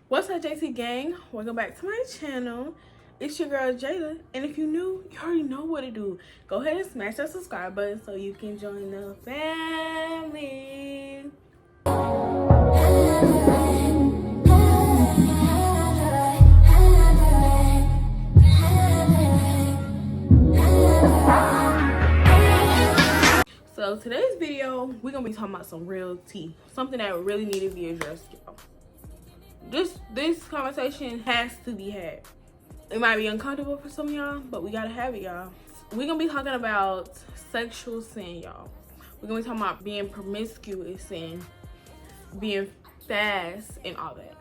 What's up, JC gang? Welcome back to my channel. It's your girl Jada, and if you're new, you already know what to do. Go ahead and smash that subscribe button so you can join the family. So today's video, we're gonna be talking about some real tea, something that really need to be addressed, y'all. This conversation has to be had. It might be uncomfortable for some of y'all, but we gotta have it, y'all. We're gonna be talking about sexual sin, y'all. We're gonna be talking about being promiscuous and being fast and all that.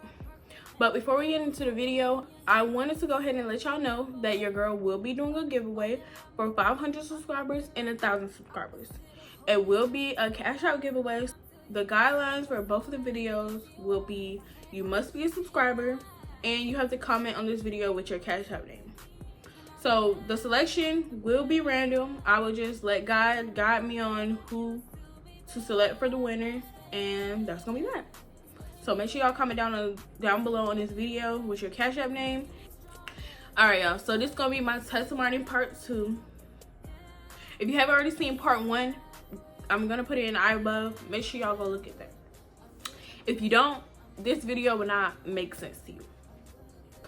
But before we get into the video, I wanted to go ahead and let y'all know that your girl will be doing a giveaway for 500 subscribers and 1,000 subscribers. It will be a cash out giveaway. The guidelines for both of the videos will be: you must be a subscriber and you have to comment on this video with your cash out name. So the selection will be random. I will just let God guide me on who to select for the winner, and that's gonna be that. So make sure y'all comment down below on this video with your cash app name. All right, y'all, so this is gonna be my testimony part 2. If you haven't already seen part 1, I'm gonna put it in the eye above. Make sure y'all go look at that. If you don't, this video will not make sense to you.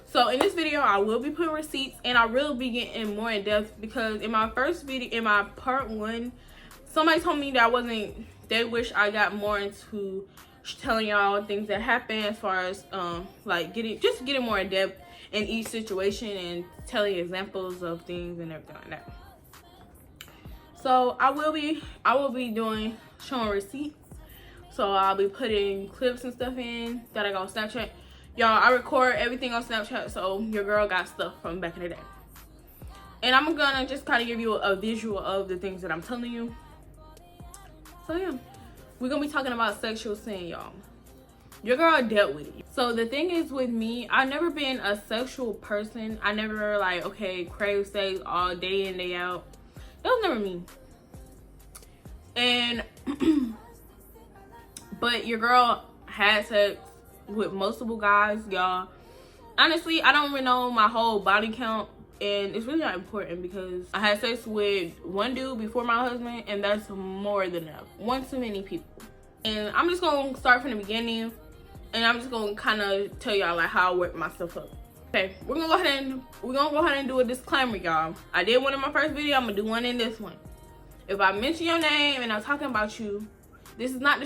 So in this video, I will be putting receipts, and I will be getting more in depth because in my first video, in my part 1, somebody told me that they wish I got more into telling y'all things that happen as far as like getting more in depth in each situation and telling examples of things and everything like that. So I will be showing receipts. So I'll be putting clips and stuff in that I got on Snapchat. Y'all, I record everything on Snapchat, so your girl got stuff from back in the day. And I'm gonna just kind of give you a visual of the things that I'm telling you. So yeah, we're gonna be talking about sexual sin, y'all. Your girl dealt with it. So the thing is with me, I've never been a sexual person. I never crave sex all day in, day out. That was never me. And but your girl had sex with multiple guys, y'all. Honestly, I don't even know my whole body count, and it's really not important because I had sex with one dude before my husband, and that's more than enough. One too many people. And I'm just gonna start from the beginning, and I'm just gonna kind of tell y'all like how I work myself up. Okay, we're gonna go ahead and do a disclaimer, y'all. I did one in my first video. I'm gonna do one in this one. If I mention your name and I'm talking about you, this is not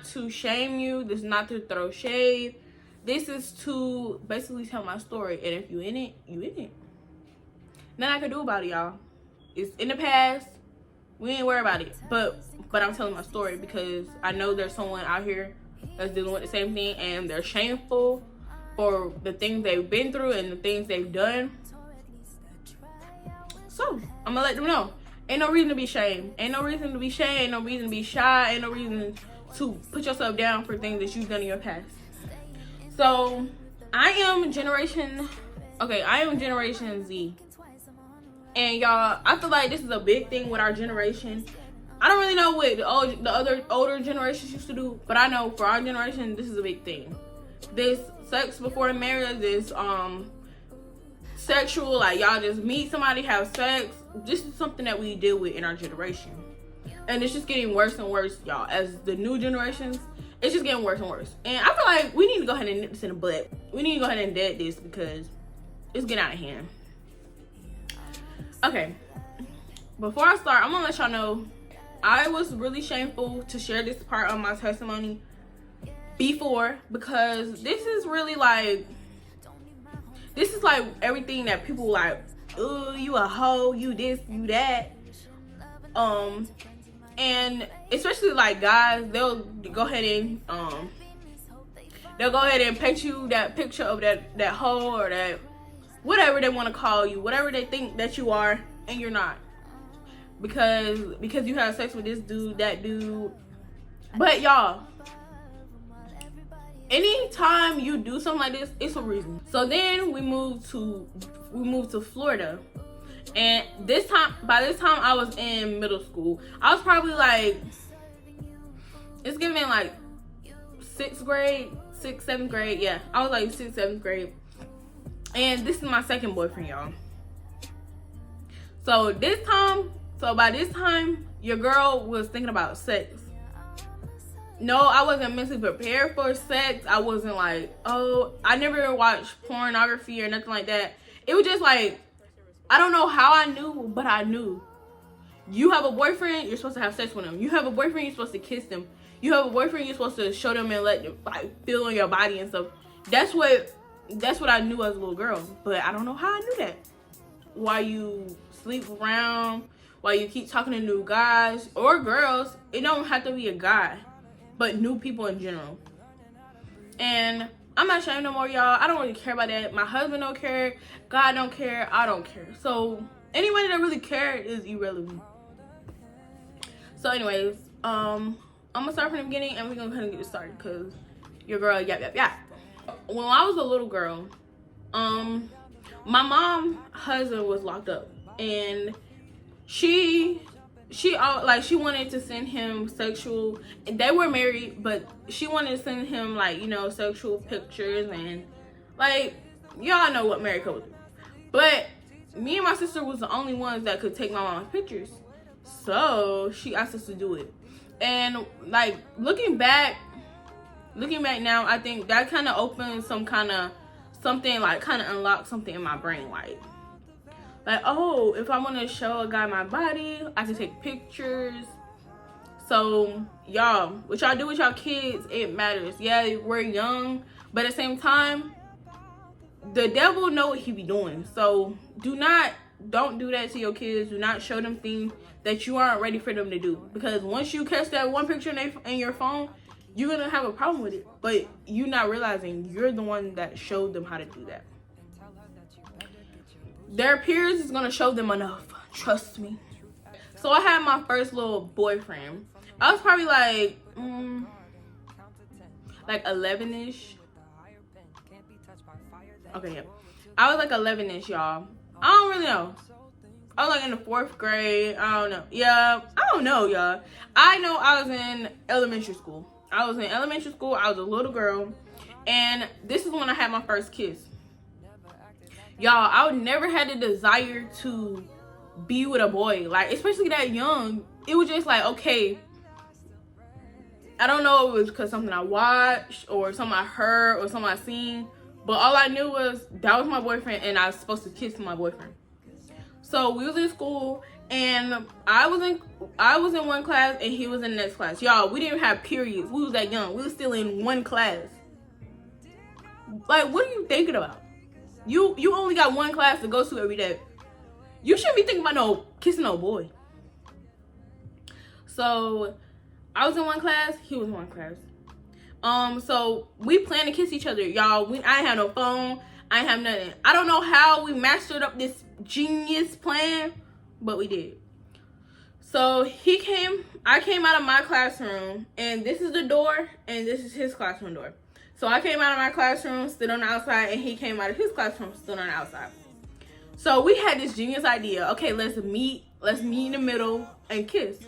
to shame you. This is not to throw shade. This is to basically tell my story. And if you in it, you in it. Nothing I can do about it, y'all. It's in the past. We ain't worry about it. But I'm telling my story because I know there's someone out here that's dealing with the same thing, and they're shameful for the things they've been through and the things they've done. So I'm gonna let them know. Ain't no reason to be ashamed. Ain't no reason to be ashamed. Ain't no reason to be shy. Ain't no reason to put yourself down for things that you've done in your past. So I am generation Z. And y'all, I feel like this is a big thing with our generation. I don't really know what the other older generations used to do, but I know for our generation, this is a big thing. This sex before marriage, this sexual, like y'all just meet somebody, have sex. This is something that we deal with in our generation, and it's just getting worse and worse, y'all. As the new generations, it's just getting worse and worse. And I feel like we need to go ahead and nip this in the butt. We need to go ahead and dead this because it's getting out of hand. Okay, before I start, I'm gonna let y'all know I was really shameful to share this part of my testimony before, because this is really like everything that people like, oh, you a hoe, you this, you that. And especially like guys, they'll go ahead and paint you that picture of that hoe or that whatever they want to call you, whatever they think that you are, and you're not. Because you have sex with this dude, that dude. But y'all, anytime you do something like this, it's a reason. So then we moved to Florida, and by this time I was in middle school. I was probably like, it's giving like 6th grade, 6th, 7th grade. Yeah, I was like 6th, 7th grade. And this is my second boyfriend, y'all. So by this time, your girl was thinking about sex. No, I wasn't mentally prepared for sex. I wasn't like, oh, I never watched pornography or nothing like that. It was just like, I don't know how I knew, but I knew. You have a boyfriend, you're supposed to have sex with him. You have a boyfriend, you're supposed to kiss them. You have a boyfriend, you're supposed to show them and let them like feel on your body and stuff. That's what I knew as a little girl. But I don't know how I knew that. While you sleep around, while you keep talking to new guys or girls, it don't have to be a guy, but new people in general. And I'm not ashamed no more, y'all. I don't really care about that. My husband don't care. God don't care. I don't care. So anybody that really cares is irrelevant. So anyways, I'm gonna start from the beginning and we're gonna kind of get it started because your girl yap. When I was a little girl, my mom's husband was locked up, and she wanted to send him sexual, and they were married, but she wanted to send him like, you know, sexual pictures, and like, y'all know what married couples do. But me and my sister was the only ones that could take my mom's pictures, so she asked us to do it. And like looking back now, I think that kind of opened something like kind of unlocked something in my brain, like oh, if I want to show a guy my body, I can take pictures. So y'all, what y'all do with y'all kids, it matters. Yeah, we're young, but at the same time, the devil know what he be doing. So don't do that to your kids. Do not show them things that you aren't ready for them to do, because once you catch that one picture in your phone, you're gonna have a problem with it, but you're not realizing you're the one that showed them how to do that. Their peers is gonna show them enough, trust me. So I had my first little boyfriend. I was probably like 11ish. Okay, yeah, I was like 11ish, y'all. I don't really know. I was like in the 4th grade. I don't know. Yeah, I don't know, y'all. I know I was in elementary school. I was a little girl, and this is when I had my first kiss. Y'all, I would never had the desire to be with a boy, like especially that young. It was just like, okay, I don't know if it was because something I watched or something I heard or something I seen, but all I knew was that was my boyfriend and I was supposed to kiss my boyfriend. So we was in school, and I was in one class and he was in the next class. Y'all, we didn't have periods. We was that young. We was still in one class. Like, what are you thinking about? You only got one class to go to every day. You shouldn't be thinking about no kissing no boy. So I was in one class, he was in one class. So we planned to kiss each other, y'all. I ain't have no phone. I ain't have nothing. I don't know how we mastered up this genius plan, but we did. So I came out of my classroom, and this is the door, and this is his classroom door. So I came out of my classroom, stood on the outside, and he came out of his classroom, stood on the outside. So we had this genius idea. Okay, let's meet in the middle and kiss.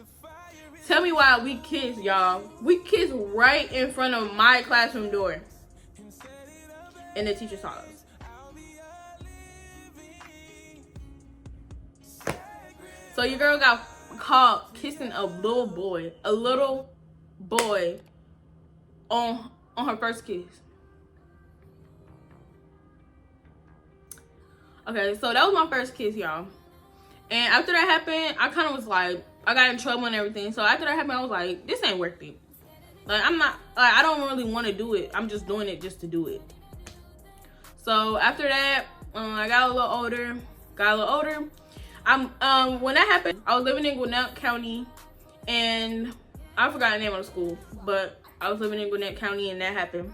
Tell me why we kissed, y'all. We kissed right in front of my classroom door. And the teacher saw us. So your girl got caught kissing a little boy on her first kiss. Okay, so that was my first kiss, y'all. And after that happened, I kind of was like, I got in trouble and everything. So after that happened, I was like, this ain't worth it. Like, I don't really want to do it. I'm just doing it just to do it. So after that, I got a little older. When that happened, I was living in Gwinnett County, and I forgot the name of the school, but I was living in Gwinnett County, and that happened.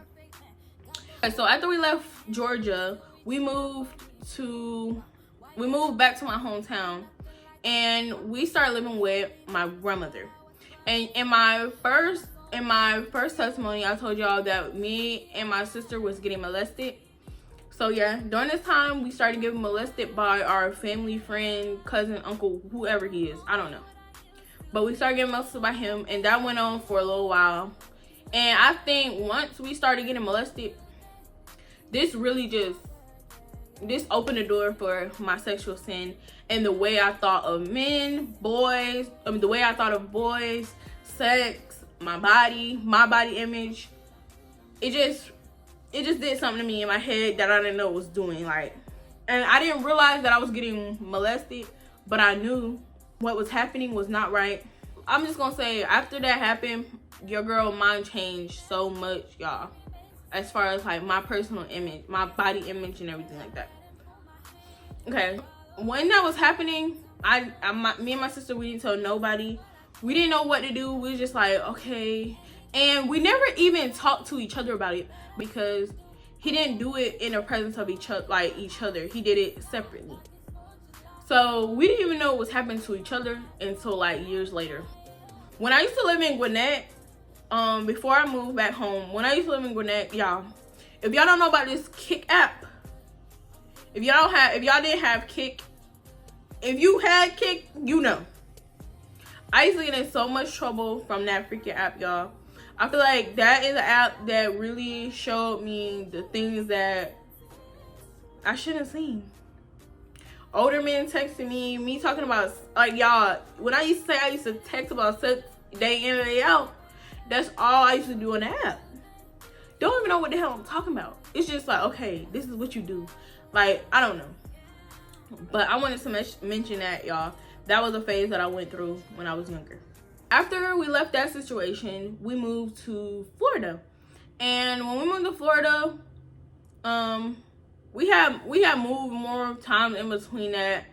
Okay, so after we left Georgia, we moved back to my hometown, and we started living with my grandmother. And in my first testimony, I told y'all that me and my sister was getting molested. So yeah, during this time, we started getting molested by our family, friend, cousin, uncle, whoever he is. I don't know. But we started getting molested by him, and that went on for a little while. And I think once we started getting molested, this really just, this opened the door for my sexual sin and the way I thought of men, boys, the way I thought of boys, sex, my body image. It just did something to me in my head that I didn't know it was doing. Like, and I didn't realize that I was getting molested, but I knew what was happening was not right. I'm just gonna say, after that happened, your girl mind changed so much, y'all, as far as like my personal image, my body image and everything like that. Okay, when that was happening, me and my sister, we didn't tell nobody. We didn't know what to do. We was just like, okay. And we never even talked to each other about it because he didn't do it in the presence of each other. He did it separately. So we didn't even know what was happening to each other until like years later. When I used to live in Gwinnett, before I moved back home, when I used to live in Gwinnett, y'all, if y'all don't know about this Kick app, if y'all didn't have Kick, if you had Kick, you know. I used to get in so much trouble from that freaking app, y'all. I feel like that is an app that really showed me the things that I shouldn't have seen. Older men texting me talking about, like, y'all, when I used to say I used to text about sex day in and day out, that's all I used to do on the app. Don't even know what the hell I'm talking about. It's just like, okay, this is what you do. Like, I don't know. But I wanted to mention that, y'all. That was a phase that I went through when I was younger. After we left that situation, we moved to Florida. And when we moved to Florida, we had moved more times in between that.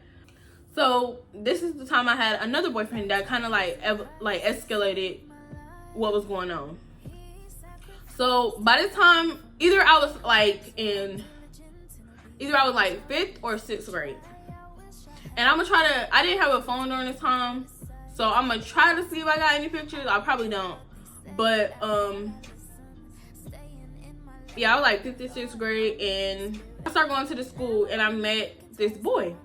So this is the time I had another boyfriend that kind of like escalated what was going on. So by this time, either I was like 5th or 6th grade. And I'm gonna try to, I didn't have a phone during this time, so I'm gonna try to see if I got any pictures. I probably don't. But yeah, I was like 5th or 6th grade, and I started going to the school, and I met this boy.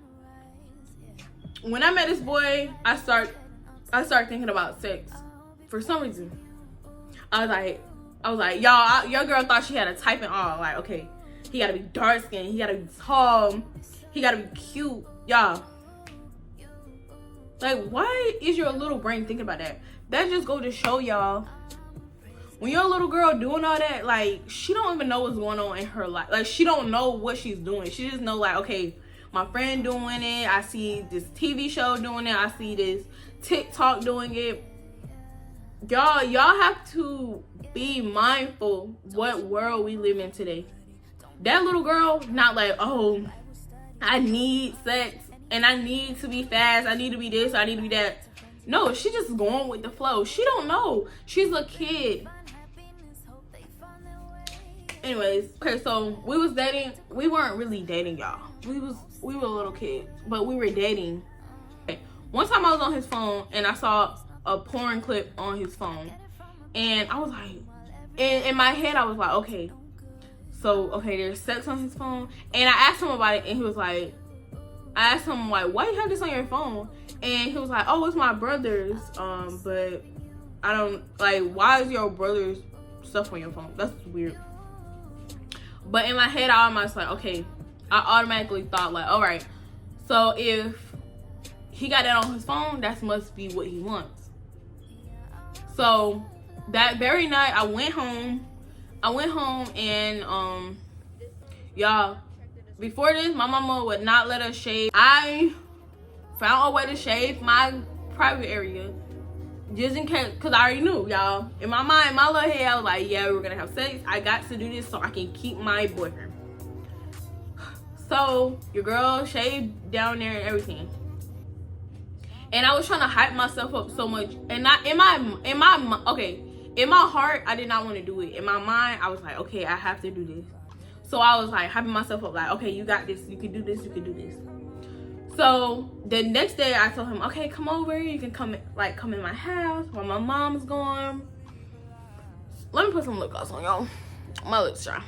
When I met this boy, I started thinking about sex for some reason. I was like, y'all, your girl thought she had a type and all. Like, okay, he gotta be dark skinned, he gotta be tall, he gotta be cute, y'all. Like, why is your little brain thinking about that? That just go to show y'all, when you're a little girl doing all that, like, she don't even know what's going on in her life. Like, she don't know what she's doing. She just know, like, okay, my friend doing it, I see this TV show doing it, I see this TikTok doing it. Y'all have to be mindful what world we live in today. That little girl not like, oh, I need sex and I need to be fast, I need to be this, I need to be that. No, she just going with the flow. She don't know. She's a kid. Anyways, okay, so we was dating. We weren't really dating, y'all. We were little kids, but we were dating. Okay. One time I was on his phone and I saw a porn clip on his phone, and I was like, in my head I was like, okay, so okay, there's sex on his phone. And I asked him about it, and he was like, I asked him like, why you have this on your phone? And he was like, oh, it's my brother's, but I don't, like, why is your brother's stuff on your phone? That's weird. But in my head, I was like, okay, I automatically thought like, all right, so if he got that on his phone, that must be what he wants. So that very night, I went home and, y'all, before this, my mama would not let us shave. I found a way to shave my private area just in case, because I already knew, y'all. In my mind, my little head, I was like, yeah, we're gonna have sex. I got to do this so I can keep my boyfriend. So your girl shaved down there and everything, and I was trying to hype myself up so much, and not in my heart, I did not want to do it. In my mind, I was like, okay, I have to do this. So I was like hyping myself up, like, okay, you got this, you can do this, you can do this. So the next day I told him, okay, come over, you can come in my house while my mom's gone. Let me put some lip gloss on, y'all. My lips dry.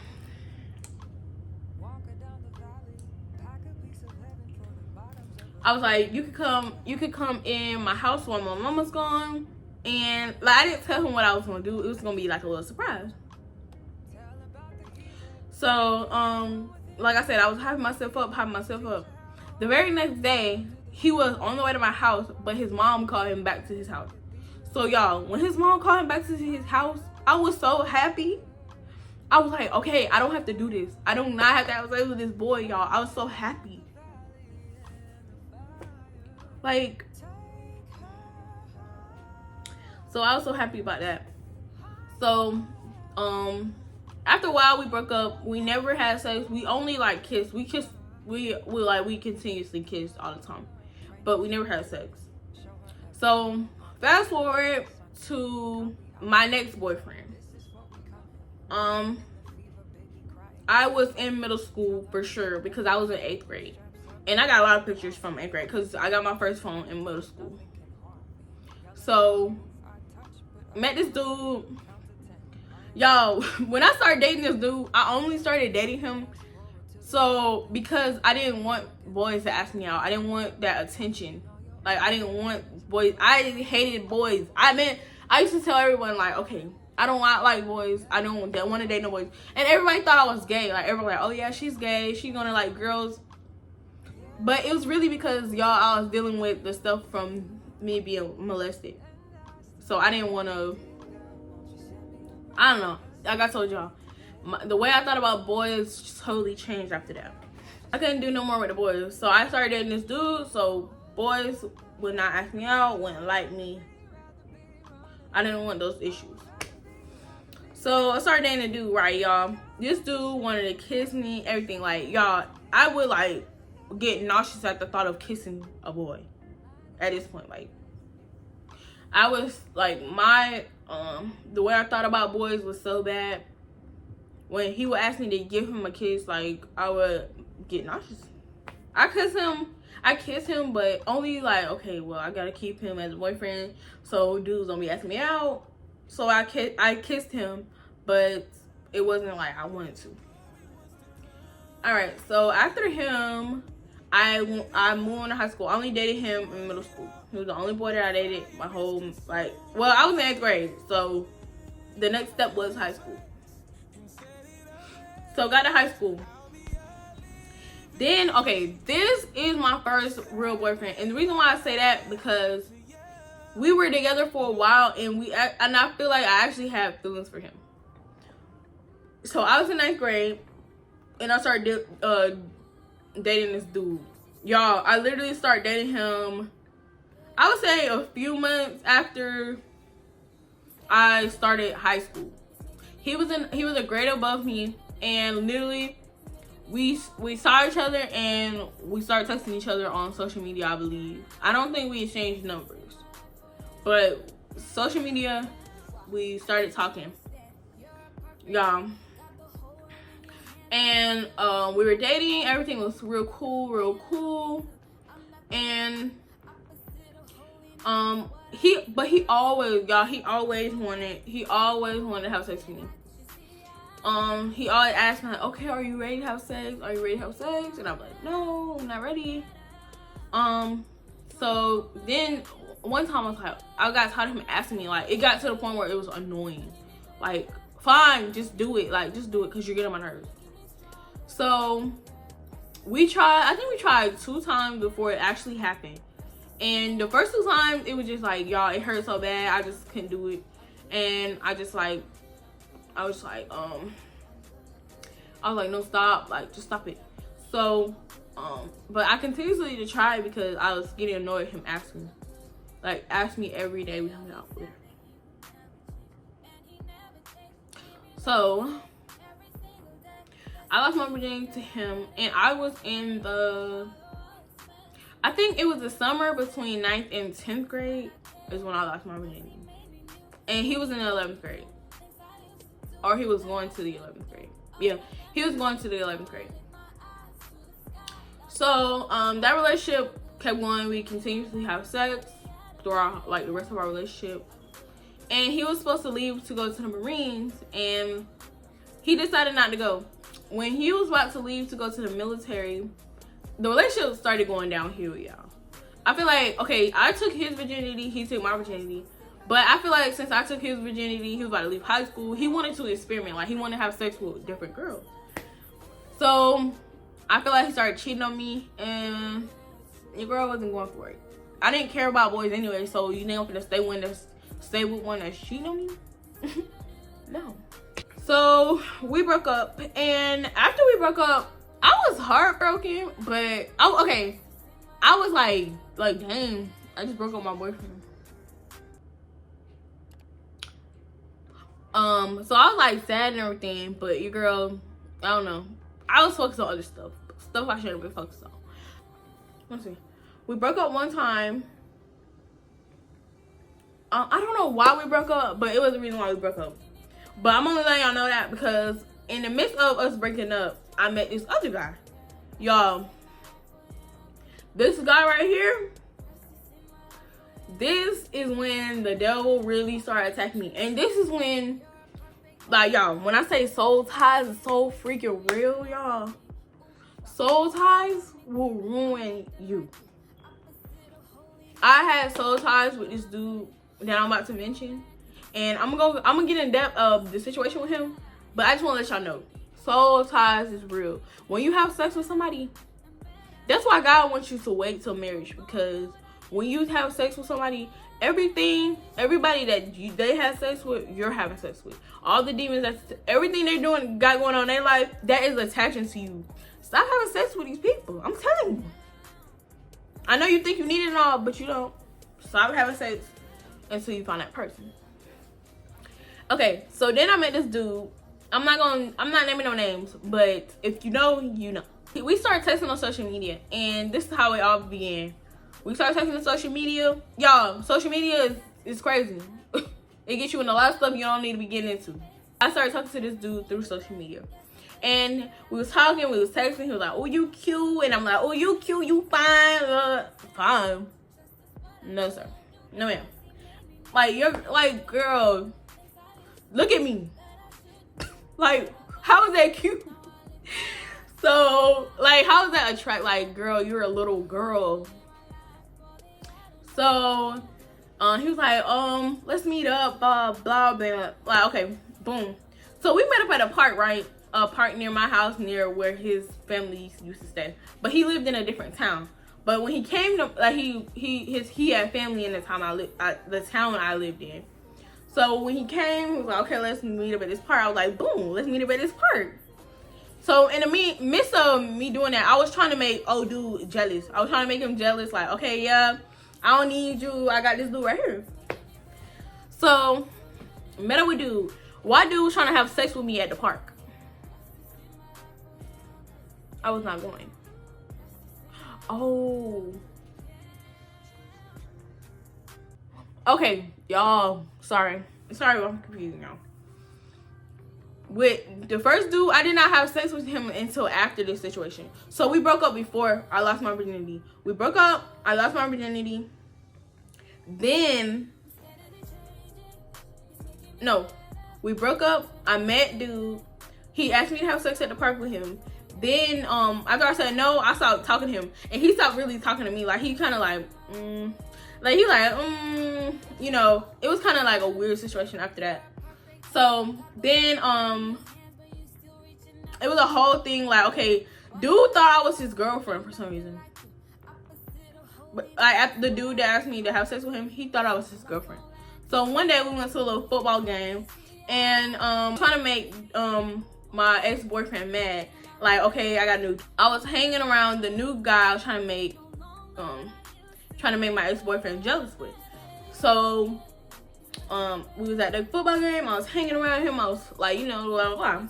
I was like, you could come in my house while my mama's gone, And like, I didn't tell him what I was gonna do. It was gonna be like a little surprise. So like I said, I was hyping myself up. The very next day, he was on the way to my house, but his mom called him back to his house. So y'all, when his mom called him back to his house, I was so happy. I was like, okay, I don't have to do this. I do not have to have sex with this boy, y'all. I was so happy. Like, so I was so happy about that. So, after a while we broke up. We never had sex. We only like kissed. We continuously kissed all the time, but we never had sex. So fast forward to my next boyfriend. I was in middle school for sure because I was in 8th grade, and I got a lot of pictures from 8th grade because I got my first phone in middle school. So met this dude. Y'all, when I started dating this dude, I only started dating him because I didn't want boys to ask me out. I didn't want that attention. Like, I didn't want boys. I hated boys. I used to tell everyone, like, okay, I don't like boys. I don't want to date no boys. And everybody thought I was gay. Like, everybody like, oh yeah, she's gay. She's gonna like girls. But it was really because, y'all, I was dealing with the stuff from me being molested. So I didn't want to, I don't know. Like I told y'all, the way I thought about boys totally changed after that. I couldn't do no more with the boys. So I started dating this dude. So boys would not ask me out, wouldn't like me. I didn't want those issues. So I started dating a dude, right, y'all? This dude wanted to kiss me, everything. Like, y'all, I would, like, get nauseous at the thought of kissing a boy at this point. Like, I was, like, the way I thought about boys was so bad. When he would ask me to give him a kiss, like, I would get nauseous. I kissed him, but only, like, okay, well, I gotta keep him as a boyfriend, so dudes don't be asking me out. So I kissed him, but it wasn't like I wanted to. Alright, so after him, I moved on to high school. I only dated him in middle school. He was the only boy that I dated my whole, like, well, I was in 8th grade, so the next step was high school. So got to high school. Then, okay, this is my first real boyfriend. And the reason why I say that, because we were together for a while, and I feel like I actually had feelings for him. So I was in 9th grade, and I started dating this dude. Y'all, I literally started dating him, I would say a few months after I started high school. He was a grade above me, and literally we saw each other and we started texting each other on social media, I believe. I don't think we exchanged numbers, but social media, we started talking. Yeah. And we were dating, everything was real cool. And he always wanted to have sex with me. He always asked me, like, okay, are you ready to have sex? And I'm like, no, I'm not ready. So then one time I got tired of him asking me. Like, it got to the point where it was annoying. Like, fine, just do it. Like, just do it, because you're getting on my nerves. So I think we tried 2 times before it actually happened. And the first 2 times, it was just like, y'all, it hurt so bad, I just couldn't do it. And I was like, no, stop, like, just stop it. So, but I continuously to try because I was getting annoyed with him asking. Like, ask me every day we hung out. So, I lost my virginity to him, and I was in I think it was the summer between 9th and 10th grade is when I lost my virginity. And he was in the 11th grade. Or he was going to the 11th grade. Yeah, he was going to the 11th grade. So, that relationship kept going. We continuously have sex throughout, like, the rest of our relationship. And he was supposed to leave to go to the Marines, and he decided not to go. When he was about to leave to go to the military, the relationship started going downhill, y'all. I feel like, okay, I took his virginity, he took my virginity, But I feel like since I took his virginity, he was about to leave high school. He wanted to experiment. Like, he wanted to have sex with different girls. So, I feel like he started cheating on me. And your girl wasn't going for it. I didn't care about boys anyway. So, you ain't gonna stay with one that's cheating on me? No. So, we broke up. And after we broke up, I was heartbroken. But, okay. I was like, dang. I just broke up with my boyfriend. So I was like sad and everything, but your girl, I don't know. I was focused on other stuff I shouldn't have been focused on. Let's see. We broke up one time. I don't know why we broke up, but it was the reason why we broke up. But I'm only letting y'all know that because in the midst of us breaking up, I met this other guy. Y'all, this guy right here, this is when the devil really started attacking me. And this is when, like, y'all, when I say soul ties is so freaking real, y'all. Soul ties will ruin you. I had soul ties with this dude that I'm about to mention. And I'm gonna get in depth of the situation with him. But I just want to let y'all know, soul ties is real. When you have sex with somebody, that's why God wants you to wait till marriage. Because when you have sex with somebody, everybody that they have sex with, you're having sex with. All the demons, everything they're doing, got going on in their life, that is attaching to you. Stop having sex with these people. I'm telling you. I know you think you need it all, but you don't. Stop having sex until you find that person. Okay, so then I met this dude. I'm not naming no names, but if you know, you know. We started texting on social media, and this is how it all began. We started texting on social media. Y'all, social media is crazy. It gets you in a lot of stuff you don't need to be getting into. I started talking to this dude through social media. And we was talking, we was texting. He was like, oh, you cute. And I'm like, oh, you cute, you fine. Fine. No, sir. No, ma'am. Like, you're, like, girl, look at me. Like, how is that cute? So, like, how is that attract? Like, girl, you're a little girl. So, he was like, let's meet up, blah, blah, blah. Like, okay, boom. So, we met up at a park, right? A park near my house, near where his family used to stay. But he lived in a different town. But when he came to, like, he had family in the town I lived in. So, when he came, he was like, okay, let's meet up at this park. I was like, boom, let's meet up at this park. So, in the midst of me doing that, I was trying to make old dude jealous. I was trying to make him jealous, like, okay, yeah, I don't need you. I got this dude right here. So, met up with dude. Why dude was trying to have sex with me at the park? I was not going. Oh. Okay, y'all. Sorry, I'm confusing y'all. With the first dude, I did not have sex with him until after this situation. So we broke up before I lost my virginity. We broke up, I lost my virginity. Then, no, we broke up, I met dude. He asked me to have sex at the park with him. Then, after I said no, I stopped talking to him. And he stopped really talking to me. Like, he kind of like, you know, it was kind of like a weird situation after that. So then it was a whole thing, like, okay, dude thought I was his girlfriend for some reason. But like, after the dude that asked me to have sex with him, he thought I was his girlfriend. So one day we went to a little football game, and trying to make my ex-boyfriend mad. Like, okay, I was hanging around the new guy I was trying to make my ex-boyfriend jealous with. So we was at the football game, I was hanging around him, I was like, you know, blah, blah, blah.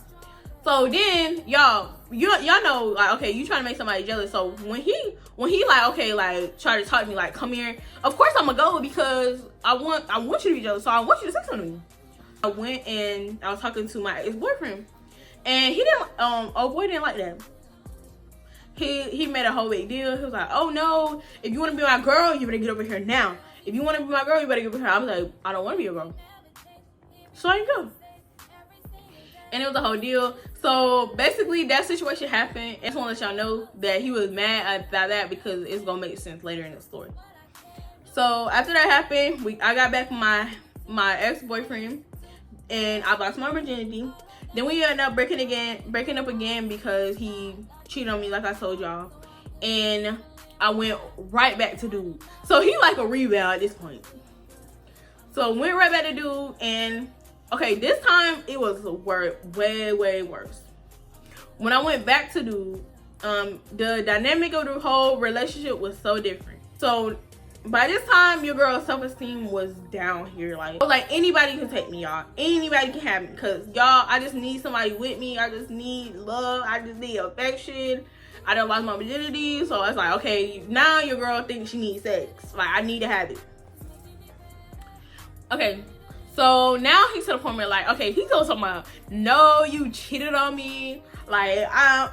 So then, y'all know, like, okay, you trying to make somebody jealous. So when he like, okay, like, try to talk to me, like, come here, of course I'm gonna go, because I want you to be jealous, so I want you to say something to me. I went and I was talking to my ex-boyfriend, and he didn't, oh boy didn't like that. He made a whole big deal. He was like, oh no, if you want to be my girl, you better get over here now. If you want to be my girl, you better get over here. I was like, I don't want to be your girl. So I didn't go. And it was a whole deal. So basically that situation happened. I just want to let y'all know that he was mad about that, because it's going to make sense later in the story. So after that happened, I got back with my my ex-boyfriend, and I lost my virginity. Then we ended up breaking up again because he cheated on me, like I told y'all. And I went right back to dude. So he like a rebound at this point. So went right back to dude, and okay, this time it was way worse. When I went back to dude, the dynamic of the whole relationship was so different. So by this time, your girl's self-esteem was down here. Like anybody can take me, y'all. Anybody can have me. Because, y'all, I just need somebody with me. I just need love. I just need affection. I done lost my virginity. So it's like, okay, now your girl thinks she needs sex. Like, I need to have it. Okay. So now he's to the point where, like, okay, he goes talking about, no, you cheated on me. Like, I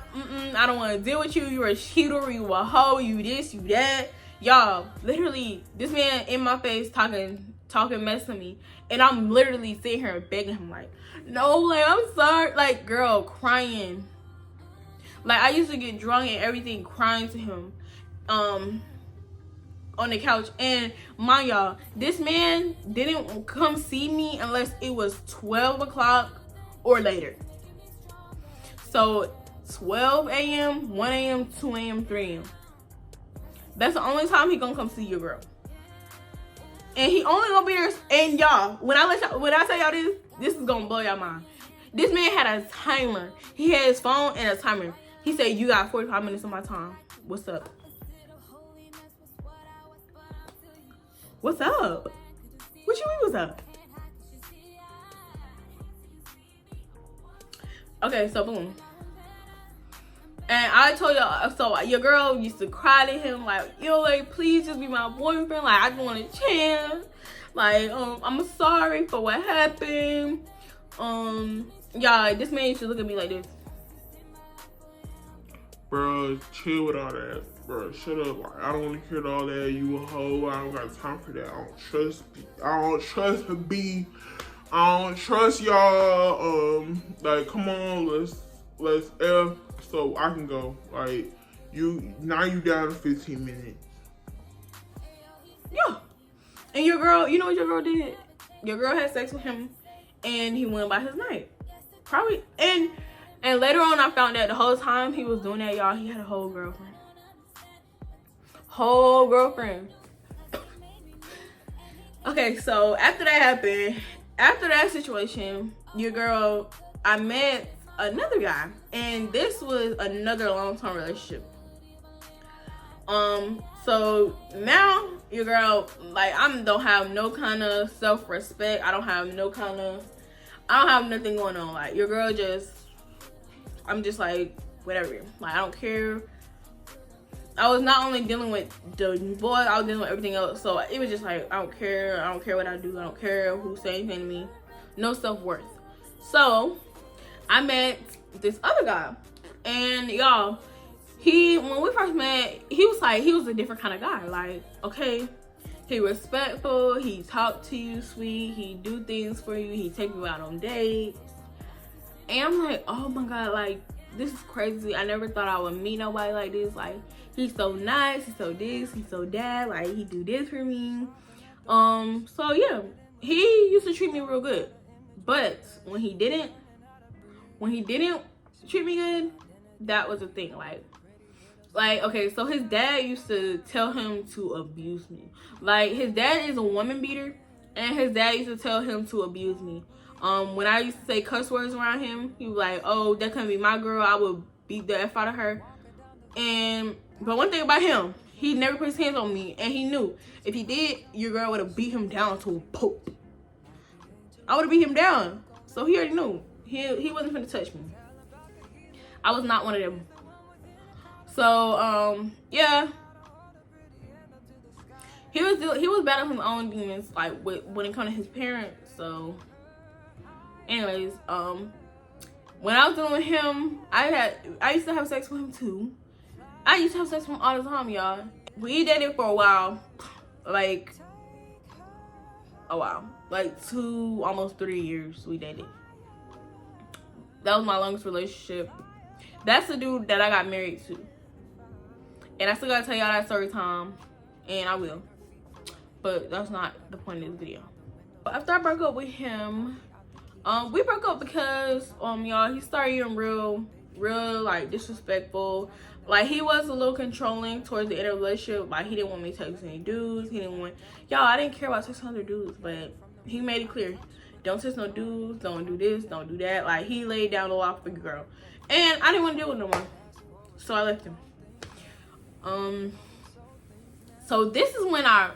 don't want to deal with you. You're a cheater. You a hoe. You this, you that. Y'all, literally, this man in my face talking mess to me, and I'm literally sitting here begging him, like, no, like, I'm sorry, like, girl, crying. Like, I used to get drunk and everything, crying to him, on the couch. And mind y'all, this man didn't come see me unless it was 12 o'clock or later. So 12 a.m., 1 a.m., 2 a.m., 3 a.m. That's the only time he gonna come see your girl. And he only gonna be there. And y'all, when I tell y'all this is gonna blow y'all mind. This man had a timer. He had his phone and a timer. He said, you got 45 minutes of my time. What's up? What's up? What you mean what's up? Okay, so boom. And I told y'all, so your girl used to cry to him, like, yo, like, please just be my boyfriend. Like, I just want a chance. Like, I'm sorry for what happened. Y'all, this man used to look at me like this. Bro, chill with all that. Bro, shut up. Like, I don't want to hear all that. You a hoe. I don't got time for that. I don't trust B. I don't trust y'all. Like, come on, let's F so I can go. Like, now you down to 15 minutes. Yeah. And your girl, you know what your girl did? Your girl had sex with him and he went by his night. Probably. And later on I found out the whole time he was doing that, y'all, he had a whole girlfriend. Whole girlfriend. Okay, so after that happened, after that situation, your girl, I met another guy, and this was another long-term relationship. So now your girl, like, I don't have no kind of self-respect. I don't have nothing going on. Like, your girl I'm just like, whatever. Like, I don't care. I was not only dealing with the boy, I was dealing with everything else. So it was just like, I don't care. I don't care what I do. I don't care who say anything to me. No self-worth. So I met this other guy, and y'all, when we first met, he was a different kind of guy. Like, okay, he respectful, he talk to you sweet, he do things for you, he take you out on dates. And I'm like, oh my God, like, this is crazy. I never thought I would meet nobody like this. Like, he's so nice, he's so this, he's so that, like, he do this for me. So yeah, he used to treat me real good. But when he didn't treat me good, that was a thing. Like, okay, so his dad used to tell him to abuse me. Like, his dad is a woman beater, and his dad used to tell him to abuse me. When I used to say cuss words around him, he was like, oh, that couldn't be my girl, I would beat the F out of her. But one thing about him, he never put his hands on me, and he knew if he did, your girl would have beat him down to a pulp. I would have beat him down. So he already knew. He wasn't gonna touch me. I was not one of them. So yeah, he was battling his own demons, like, when it comes to his parents. So anyways, when I was dealing with him, I used to have sex with him too. I used to have sex with him all the time, y'all. We dated for a while, like 2, almost 3 years we dated. That was my longest relationship. That's the dude that I got married to. And I still gotta tell y'all that story time, and I will. But that's not the point of this video. After I broke up with him, we broke up because y'all, he started getting real like disrespectful. Like, he was a little controlling towards the end of the relationship. Like, he didn't want me to text any dudes. He didn't want, y'all, I didn't care about texting other dudes, but he made it clear, don't text no dudes, don't do this, don't do that. Like, he laid down the law for the girl, and I didn't want to deal with no more, so I left him. So this is when I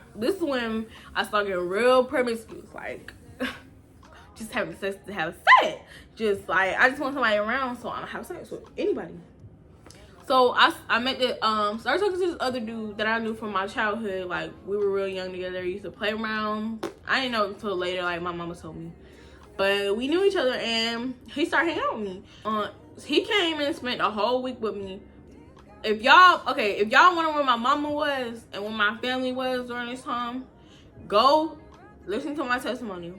started getting real promiscuous, like just having sex to have sex. Just like, I just want somebody around, so I don't have sex with anybody. So I met the started talking to this other dude that I knew from my childhood. Like, we were real young together, used to play around. I didn't know until later, like my mama told me. But we knew each other, and he started hanging out with me. He came and spent a whole week with me. If y'all wonder where my mama was and where my family was during this time, go listen to my testimony.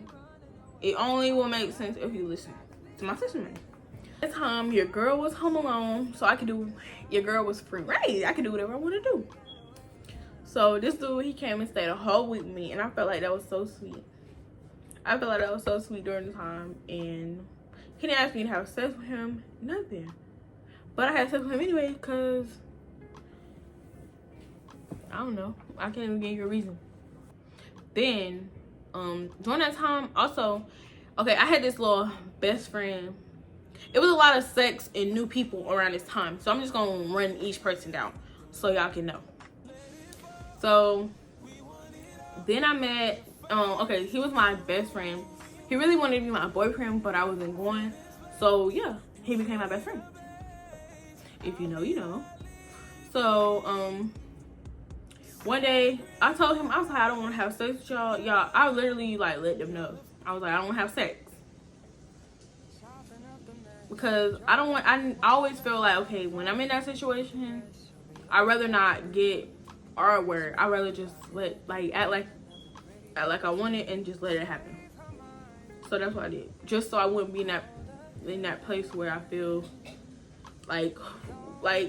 It only will make sense if you listen to my testimony. At the time, your girl was home alone, so your girl was free, right? I could do whatever I want to do. So this dude, he came and stayed a whole week with me, and I felt like that was so sweet. I felt like that was so sweet during the time, and he didn't ask me to have sex with him, nothing. But I had sex with him anyway, because I don't know. I can't even give you a reason. Then, during that time, also, okay, I had this little best friend. It was a lot of sex and new people around this time. So I'm just going to run each person down so y'all can know. So, then I met, okay, he was my best friend. He really wanted to be my boyfriend, but I wasn't going. So, yeah, he became my best friend. If you know, you know. So, one day I told him, I was like, I don't want to have sex with y'all. Y'all, I literally like let them know. I was like, I don't want to have sex. Because I always feel like, okay, when I'm in that situation, I'd rather not get our word. I'd rather just act like I want it and just let it happen. So that's what I did. Just so I wouldn't be in that place where I feel like,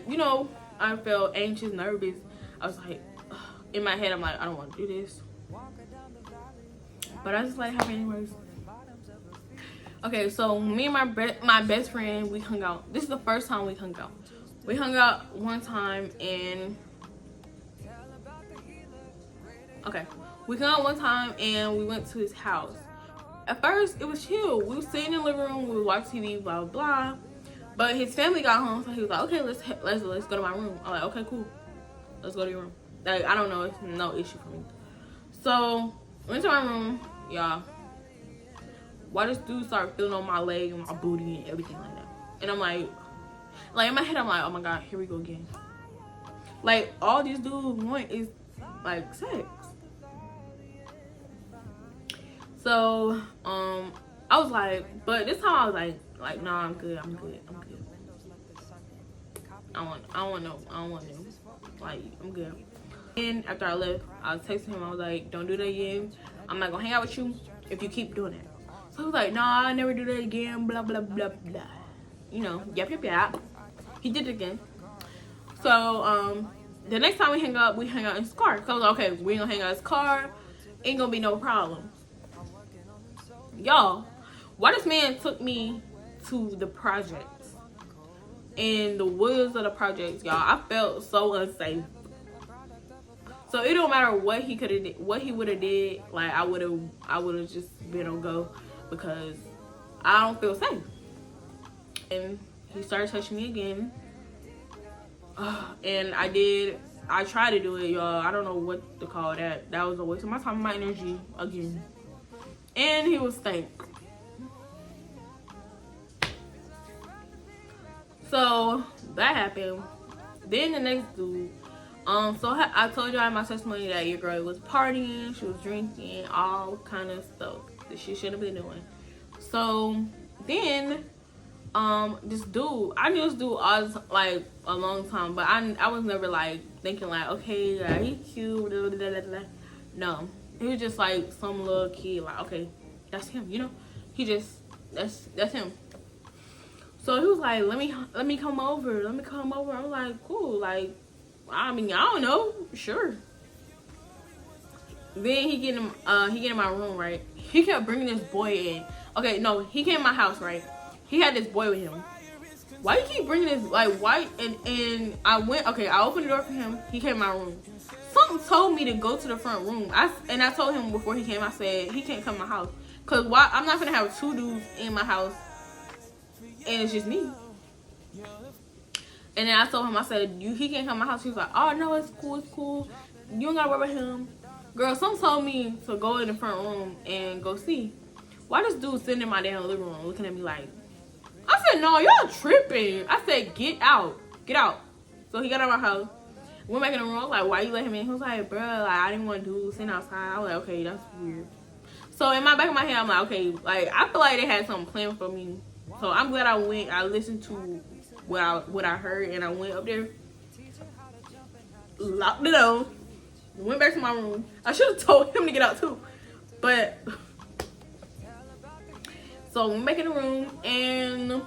you know, I felt anxious, nervous. I was like, ugh. In my head, I'm like, I don't want to do this. But I just let it happen anyways. Okay, so me and my best friend, we hung out. This is the first time we hung out. We hung out one time, and okay, we hung out one time and we went to his house. At first, it was chill. We were sitting in the living room, we would watch TV, blah blah blah. But his family got home, so he was like, okay, let's go to my room. I'm like, okay, cool, let's go to your room. Like, I don't know, it's no issue for me. So went to my room, y'all. Why this dude started feeling on my leg and my booty and everything like that. And I'm like in my head, I'm like, oh my god, here we go again. Like, all these dudes want is like sex. So I was like, but this time I was like, nah, I'm good. I don't want no. Like, I'm good. And after I left, I was texting him. I was like, don't do that again. I'm not gonna hang out with you if you keep doing it. So he was like, nah, I never do that again, blah, blah, blah, blah. You know, yep. He did it again. So, the next time we hang out in his car. So I was like, okay, we ain't gonna hang out in his car. Ain't gonna be no problem. Y'all, why this man took me to the projects. In the woods of the projects, y'all, I felt so unsafe. So it don't matter what he could have did, what he would have did. Like, I would have just been on go, because I don't feel safe. And he started touching me again. And I tried to do it, y'all. I don't know what to call that. That was a waste of my time and my energy again. And he was stank. So that happened. Then the next dude, so I told y'all in my testimony that your girl was partying, she was drinking, all kind of stuff that she shouldn't have been doing. So then, this dude, I knew this dude like a long time, but I was never like thinking like, okay, yeah, he cute, blah, blah, blah, blah. No, he was just like some little kid, like, okay, that's him, you know. He just that's him. So he was like, let me come over. I was like, cool, like, I mean, I don't know, sure. Then he get in my room, right? He kept bringing this boy in. Okay, no, he came in my house, right? He had this boy with him. Why you keep bringing this, like, why? And I went, okay, I opened the door for him. He came in my room. Something told me to go to the front room. I told him before he came, I said, he can't come to my house. Because why? I'm not going to have two dudes in my house. And it's just me. And then I told him, I said, he can't come to my house. He was like, oh, no, it's cool, it's cool. You don't got to worry about him. Girl, something told me to go in the front room and go see. Why this dude sitting in my damn living room looking at me like, I said, no, y'all tripping. I said, get out. Get out. So he got out of my house. Went back in the room. Like, why you let him in? He was like, bro, like, I didn't want to do sitting outside. I was like, okay, that's weird. So in my back of my head, I'm like, okay, like, I feel like they had something planned for me. So I'm glad I went. I listened to what I heard, and I went up there, locked it door, went back to my room. I should have told him to get out too, but so went back in the room and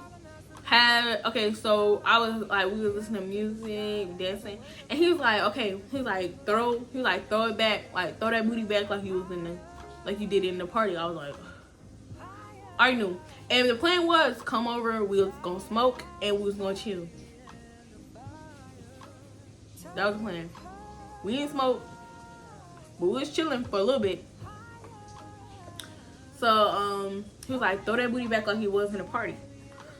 so I was like, we were listening to music, dancing, and he was like, okay, he was like, throw it back, like throw that booty back like you did in the party. I was like, I already knew. And the plan was come over, we was gonna smoke, and we was gonna chill. That was the plan. We didn't smoke, but we was chilling for a little bit. So he was like, throw that booty back like he was in the party.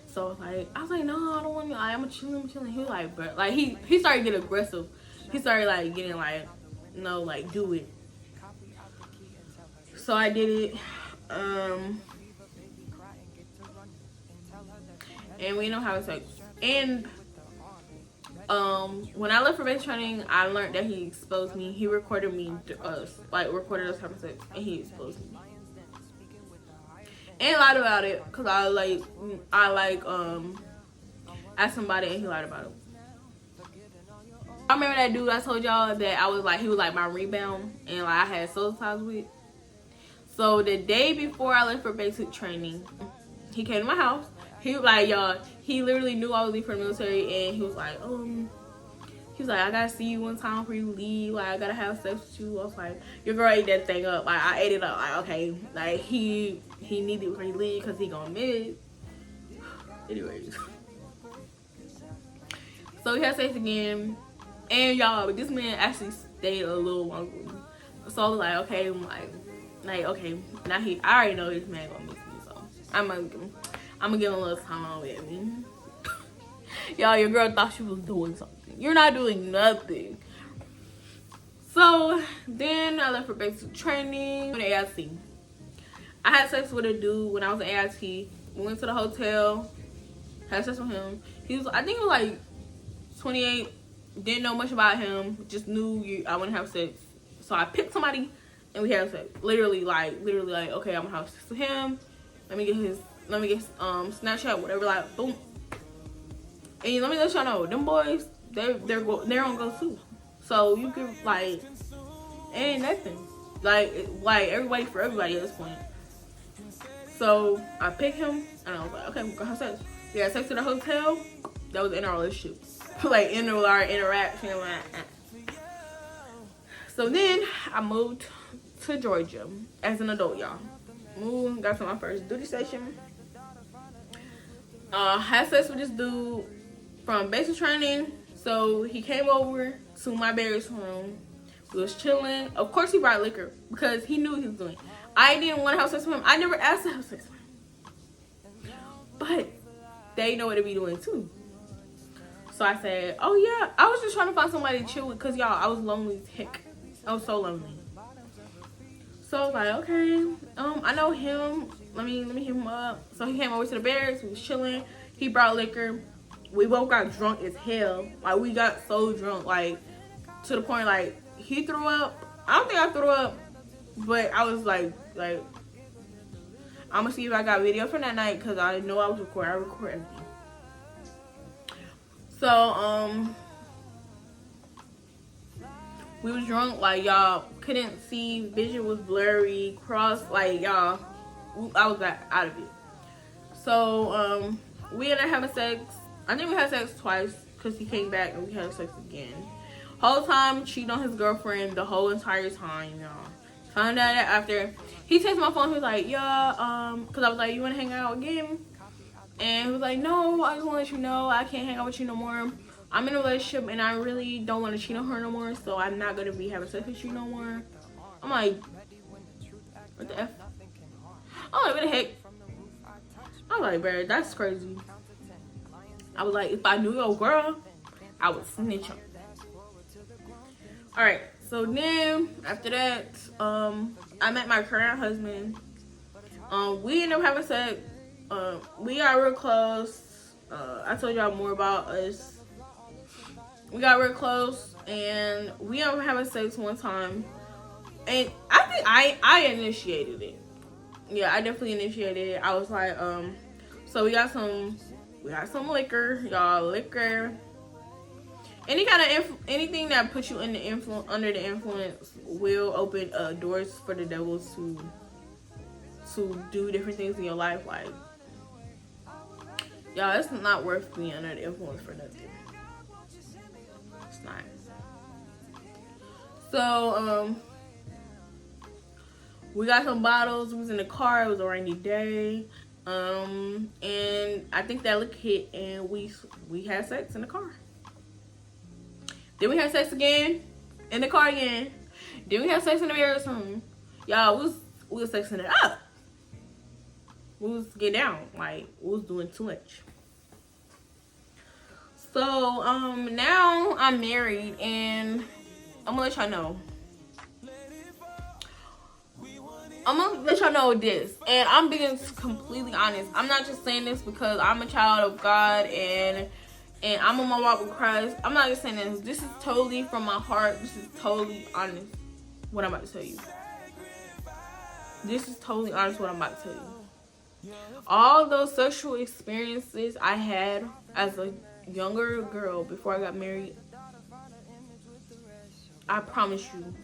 So I was like, no, I don't want to. I'm chilling. He was like, bro, like he started getting aggressive. He started like getting like, no, like do it. So I did it. And we know how it's like. And when I left for basic training, I learned that he exposed me. He recorded recorded us having sex, and he exposed me. And lied about it, cause I asked somebody and he lied about it. I remember that dude I told y'all that he was like my rebound and like I had social ties with. So the day before I left for basic training, he came to my house. He was like, y'all, he literally knew I was leaving for the military, and he was like, I gotta see you one time before you leave. Like, I gotta have sex with you. I was like, your girl ate that thing up. Like, I ate it up. Like, okay, like he needed it before he leave because he gonna miss. Anyways, so we had sex again, and y'all, but this man actually stayed a little longer. So I was like, okay, okay, now I already know this man gonna miss me, so I'm gonna give him a little time with me. Y'all, your girl thought she was doing something. You're not doing nothing. So then I left for basic training in AIT. I had sex with a dude when I was in AIT. We went to the hotel, had sex with him. I think he was like 28, didn't know much about him, just knew I want to have sex. So I picked somebody and we had sex. Literally like, okay, I'm gonna have sex with him. Let me get Snapchat, whatever, like, boom. And let me let y'all know, them boys, they're on go too. So you can like, ain't nothing. Like everybody for everybody at this point. So I picked him and I was like, okay, we're gonna have sex. We had sex in the hotel. That was in our relationship. Like in our interaction. So then I moved to Georgia as an adult, y'all. Moved, got to my first duty station. Had sex with this dude from basic training. So he came over to my barracks room. We was chilling. Of course he brought liquor because he knew what he was doing. I didn't want to have sex with him. I never asked to have sex with him. But they know what to be doing too. So I said, oh yeah. I was just trying to find somebody to chill with because y'all, I was lonely as heck. I was so lonely. So I was like, okay, I know him. Let me hit him up. So he came over to the barracks. We was chilling. He brought liquor. We both got drunk as hell. Like, we got so drunk, like, to the point, like, he threw up. I don't think I threw up, but I was like, I'm gonna see if I got video from that night, because I know I was recording. I record everything. So, we was drunk, like, y'all couldn't see. Vision was blurry. Like, y'all, I was out of it. So, we ended up having sex. I think we had sex twice because he came back and we had sex again. Whole time cheating on his girlfriend the whole entire time, y'all. Found out that after he texted my phone, he was like, yeah, because I was like, you want to hang out again? And he was like, no, I just want to let you know I can't hang out with you no more. I'm in a relationship and I really don't want to cheat on her no more, so I'm not going to be having sex with you no more. I'm like, what the F? I'm like, what the heck? I was like, bro, that's crazy. I was like, if I knew your girl, I would snitch on. Alright, so then after that, I met my current husband. We ended up having sex. We got real close. I told y'all more about us. We got real close, and we ended up having sex one time. And I think I initiated it. Yeah, I definitely initiated it. I was like, so we got some liquor, y'all. Liquor. Any kind of anything that puts you in the under the influence will open doors for the devil to do different things in your life. Like, y'all, it's not worth being under the influence for nothing. It's not. So we got some bottles. We was in the car. It was a rainy day. And I think that liquor hit, and we had sex in the car. Then we had sex again in the car again. Then we had sex in the bedroom. Y'all, we was sexing it up. We was getting down. Like, we was doing too much. So, now I'm married, and I'm gonna let y'all know. I'm gonna let y'all know this, and I'm being completely honest. I'm not just saying this because I'm a child of God and I'm on my walk with Christ. I'm not just saying this. This is totally from my heart. This is totally honest what I'm about to tell you. This is totally honest what I'm about to tell you. All those sexual experiences I had as a younger girl before I got married, I promise you,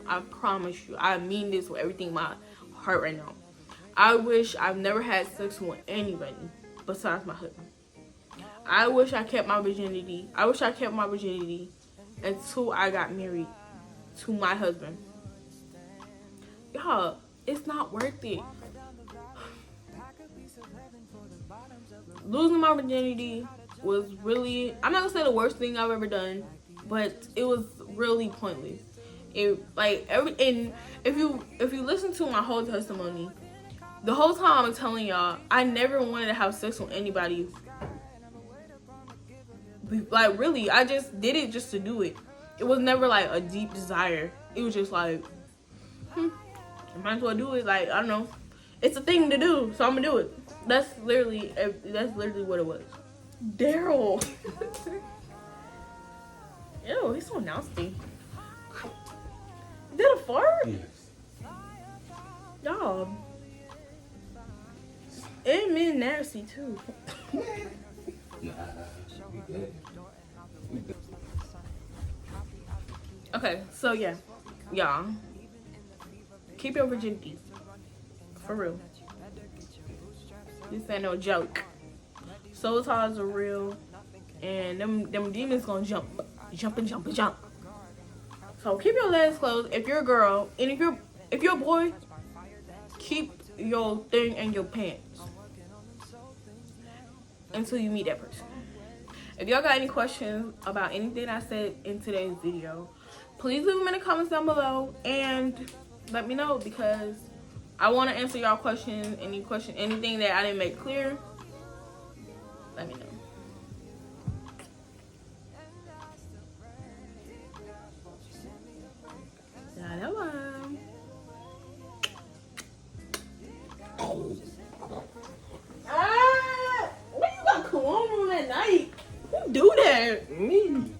I mean this with everything in my heart right now. I wish I've never had sex with anybody besides my husband. I wish I kept my virginity. Until I got married to my husband. Y'all, it's not worth it. Losing my virginity was really, I'm not gonna say the worst thing I've ever done, but it was really pointless. If you listen to my whole testimony, the whole time I'm telling y'all, I never wanted to have sex with anybody. Like, really, I just did it just to do it. It was never like a deep desire. It was just like, I might as well do it. Like, I don't know, it's a thing to do, so I'm gonna do it. That's literally what it was. Daryl. Ew, he's so nasty. Is that a fart? Yes. Y'all. And men nasty too. Nah, we good. Okay, so yeah. Y'all. Keep your virginity. For real. This ain't no joke. Soul ties are real. And them demons gonna jump. So keep your legs closed if you're a girl. And if you're a boy, keep your thing in your pants until you meet that person. If y'all got any questions about anything I said in today's video, please leave them in the comments down below and let me know, because I want to answer y'all questions. Anything that I didn't make clear, let me know. What you got cologne on that night? Who do that? Me.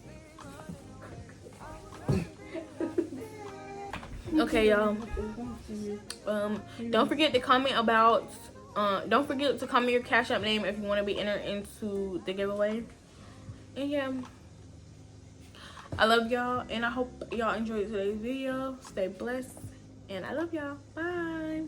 Okay, y'all. Don't forget to comment about. Don't forget to comment your Cash App name if you want to be entered into the giveaway. And yeah, I love y'all, and I hope y'all enjoyed today's video. Stay blessed, and I love y'all. Bye.